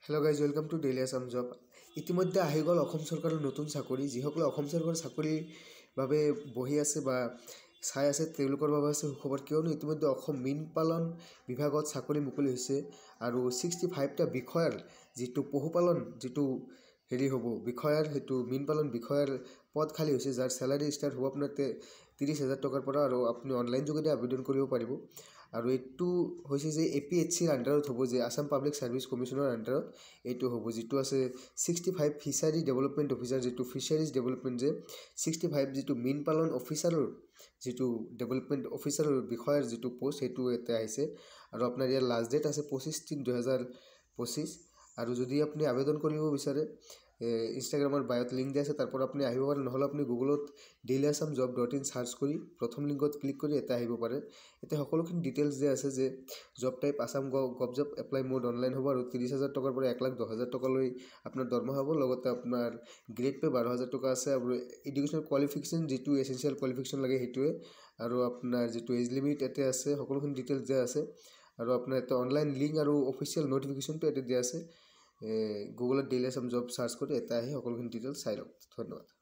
Hello guys, welcome to Daily Assam Job. ইতিমধ্যে আহি গ'ল অসম চৰকাৰৰ নতুন চাকৰি যিসকলে অসম চৰকাৰৰ চাকৰিৰ বাবে বহি আছে বা চাই আছে তেওঁলোকৰ বাবে আছে সুখবৰ কিয়নো ইতিমধ্যে অসম মীন পালন বিভাগত চাকৰি মুকলি হৈছে আৰু 65টা বিষয়াৰ যিটো পশুপালন যিটো হ'ব বিষয়াৰ হেতু মীন পালন বিষয়াৰ পদ খালি হৈছে যাৰ স্যালাৰি ষ্টাৰ্ট হ'ব আপোনাৰ 30,000 টকাৰ পৰা আৰু আপুনি অনলাইন যোগেদি আবেদন কৰিব পাৰিব আৰু এইটো হৈছে যে APHCৰ আন্ডাৰত হ'ব যে আসাম পাব্লিক সাৰ্ভিস কমিশনৰ আন্ডাৰত এইটো হ'ব যেটো আছে 65 ফিচাৰী ডেভেলপমেন্ট অফিচাৰ যেটো ফিচাৰিজ ডেভেলপমেন্ট যে 65 যেটো মীন পালন অফিচাৰৰ যেটো ডেভেলপমেন্ট অফিচাৰৰ বিষয়াৰ যেটো পোষ্ট হেতু এটা আহিছে আৰু আপোনাৰ ইয়াৰ লাষ্ট ডেট আছে 25/3/2025 আৰু যদি আপুনি আবেদন কৰিব বিচাৰে ইনষ্টাগ্ৰামৰ বায়োত লিংক দিয়া আছে তাৰ পৰা আপুনি আহিব পাৰে নহলে আপুনি গুগলত dailyassamjob.in সাৰ্চ কৰি প্ৰথম লিংকত ক্লিক কৰি এটা আহিব পাৰে এতে সকলোখিনি ডিটেইলছ দিয়া আছে যে job type Assam gov job apply mode online হ'ব আৰু 30,000 টকাৰ পৰা 1,10,000 টকা লৈ আপোনাৰ দৰমহা হ'ব লগতে আপোনাৰ গ্ৰেড পে 12,000 টকা আছে আৰু এডুকেশনাল কোৱালিফিকেশন যেটো এসেনশিয়াল কোৱালিফিকেশন লাগে হেতুৱে আৰু আপোনাৰ যেটো এজ লিমিট এতে আছে সকলোখিনি ডিটেইলছ দিয়া আছে আৰু আপোনাৰ এটা অনলাইন লিংক আৰু অফিচিয়েল নোটিফিকেশনটো এতে দিয়া আছে গুগলত Daily Assam Job সাৰ্চ কৰি এটা আহি সকলোখিনি ডিটেইলছ চাই লওক ধন্যবাদ